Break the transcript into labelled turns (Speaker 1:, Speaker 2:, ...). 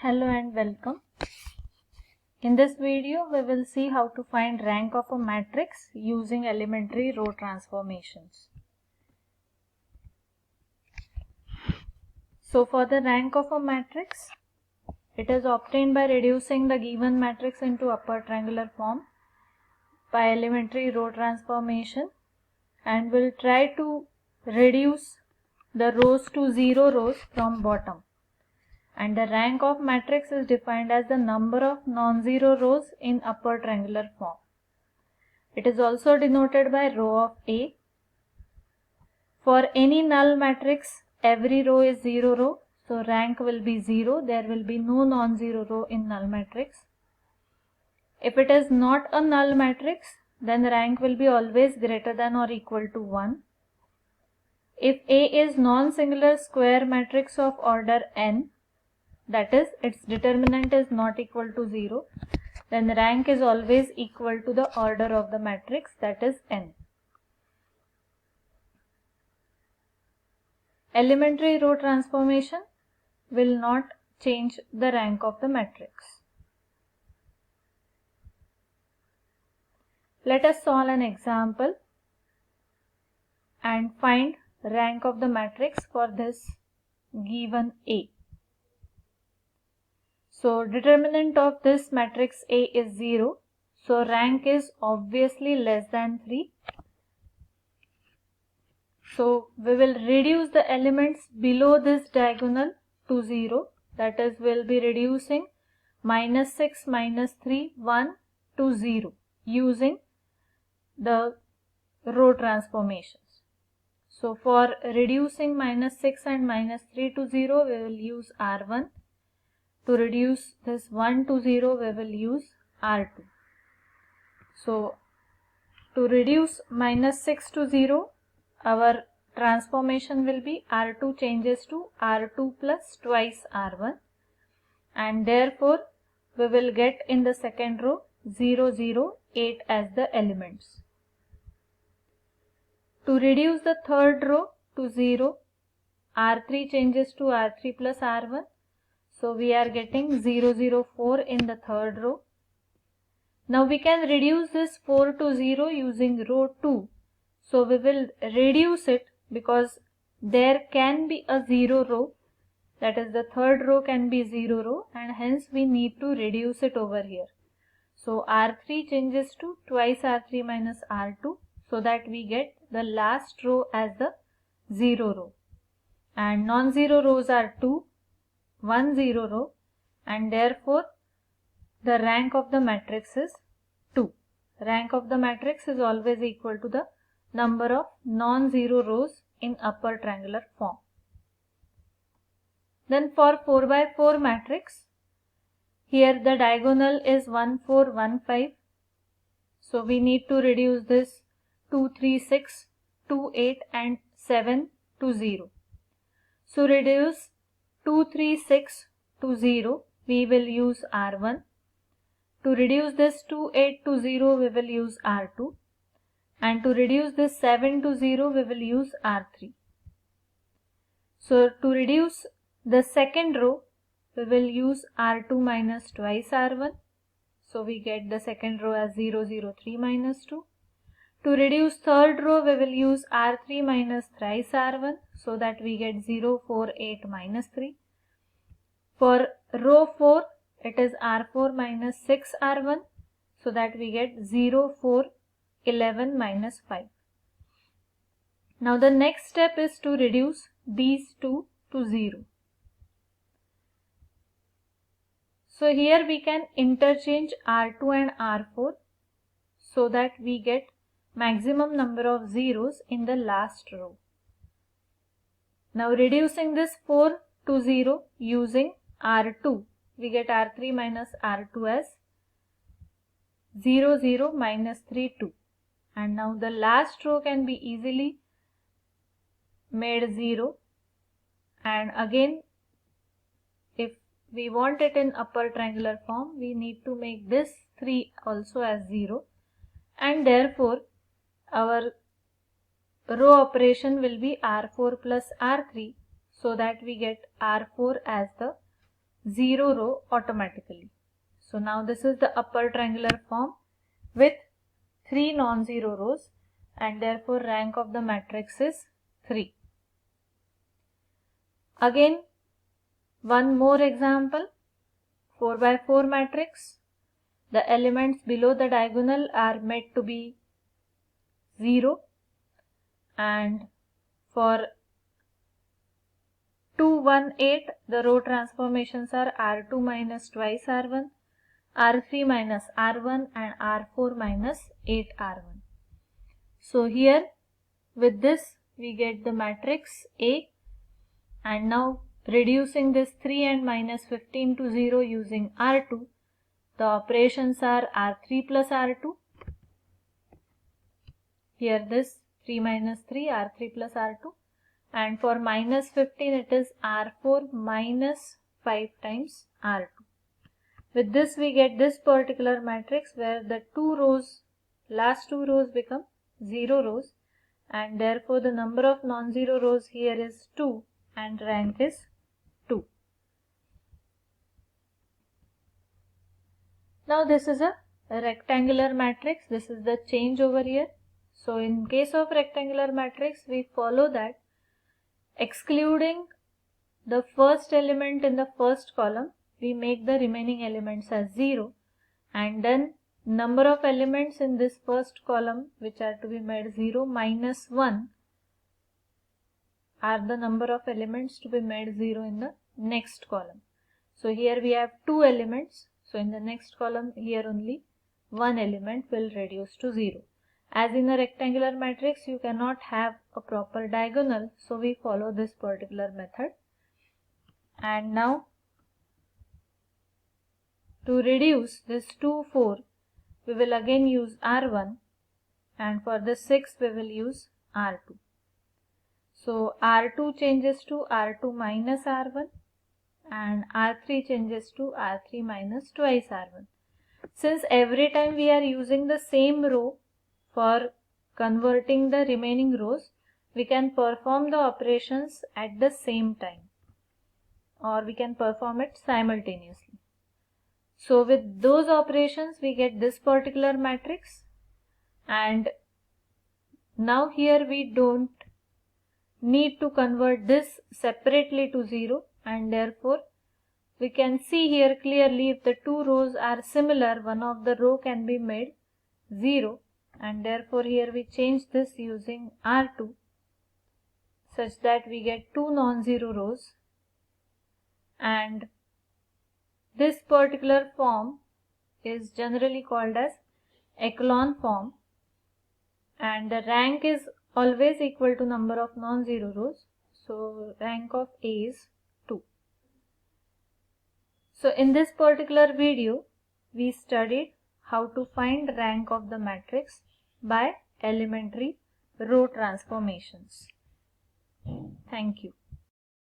Speaker 1: Hello and welcome. In this video, we will see how to find rank of a matrix using elementary row transformations. So for the rank of a matrix, it is obtained by reducing the given matrix into upper triangular form by elementary row transformation, and we'll try to reduce the rows to 0 rows from bottom. And the rank of matrix is defined as the number of non-zero rows in upper triangular form. It is also denoted by row of A. For any null matrix, every row is 0 row, so rank will be 0. There will be no non-zero row in null matrix. If it is not a null matrix, then the rank will be always greater than or equal to 1. If A is non-singular square matrix of order n, that is, its determinant is not equal to 0, then the rank is always equal to the order of the matrix, that is n. Elementary row transformation will not change the rank of the matrix. Let us solve an example and find rank of the matrix for this given A. So determinant of this matrix A is 0, so rank is obviously less than 3. So we will reduce the elements below this diagonal to 0, that is, we will be reducing -6, -3, 1 to 0 using the row transformations. So for reducing -6 and -3 to 0, we will use R1. To reduce this 1 to 0, we will use R2. So to reduce -6 to 0, our transformation will be R2 changes to R2 plus twice R1, and therefore we will get in the second row 0, 0, 8 as the elements. To reduce the third row to 0, R3 changes to R3 plus R1. So we are getting 0, 0, 4 in the third row. Now we can reduce this 4 to 0 using row 2. So we will reduce it because there can be a 0 row, that is, the third row can be 0 row, and hence we need to reduce it over here. So R3 changes to twice R3 minus R2, so that we get the last row as the 0 row. And non-zero rows are 2, 1 0 row, and therefore the rank of the matrix is 2. Rank of the matrix is always equal to the number of non-zero rows in upper triangular form. Then for 4 by 4 matrix, here the diagonal is 1 4 1 5. So we need to reduce this 2 3 6, 2 8 and 7 to 0. So reduce 2 3 6 to 0, we will use R1. To reduce this 2 8 to 0, we will use R2. And to reduce this 7 to 0, we will use R3. So to reduce the second row, we will use R2 minus twice R1. So we get the second row as 0 0 3 minus 2. To reduce third row, we will use R3 minus thrice R1, so that we get 0 4 8 minus 3. For row 4, it is R4 minus 6 R1, so that we get 0 4 11 minus 5. Now the next step is to reduce these two to 0. So here we can interchange R2 and R4 so that we get maximum number of zeros in the last row. Now reducing this 4 to 0 using R2, we get R3 minus R2 as 0 0 minus 3 2. And now the last row can be easily made 0, and again if we want it in upper triangular form, we need to make this 3 also as 0, and therefore our row operation will be R4 plus R3, so that we get R4 as the 0 row automatically. So now this is the upper triangular form with 3 non-zero rows, and therefore rank of the matrix is 3. Again, one more example, 4 by 4 matrix. The elements below the diagonal are made to be 0, and for 2, 1, 8, the row transformations are R2 minus twice R1, R3 minus R1, and R4 minus 8R1. So here with this we get the matrix A, and now reducing this 3 and minus 15 to 0 using R2, the operations are R3 plus R2. Here this 3 minus 3, R3 plus R2. And for minus 15 it is R4 minus 5 times R2. With this we get this particular matrix where the last two rows become 0 rows, and therefore the number of non-zero rows here is 2 and rank is 2. Now this is a rectangular matrix. This is the change over here. So in case of rectangular matrix, we follow that excluding the first element in the first column, we make the remaining elements as 0, and then number of elements in this first column which are to be made 0 minus 1 are the number of elements to be made 0 in the next column. So here we have 2 elements, so in the next column here only 1 element will reduce to 0. As in a rectangular matrix, you cannot have a proper diagonal, so we follow this particular method. And now to reduce this 2, 4, we will again use R1, and for the 6 we will use R2. So R2 changes to R2 minus R1, and R3 changes to R3 minus twice R1. Since every time we are using the same row for converting the remaining rows, we can perform the operations at the same time, or we can perform it simultaneously. So with those operations we get this particular matrix, and now here we don't need to convert this separately to 0, and therefore we can see here clearly if the two rows are similar, one of the row can be made 0, and therefore here we change this using R2 such that we get 2 non-zero rows, and this particular form is generally called as echelon form, and the rank is always equal to number of non-zero rows, so rank of A is 2. So in this particular video we studied how to find rank of the matrix by elementary row transformations. Thank you.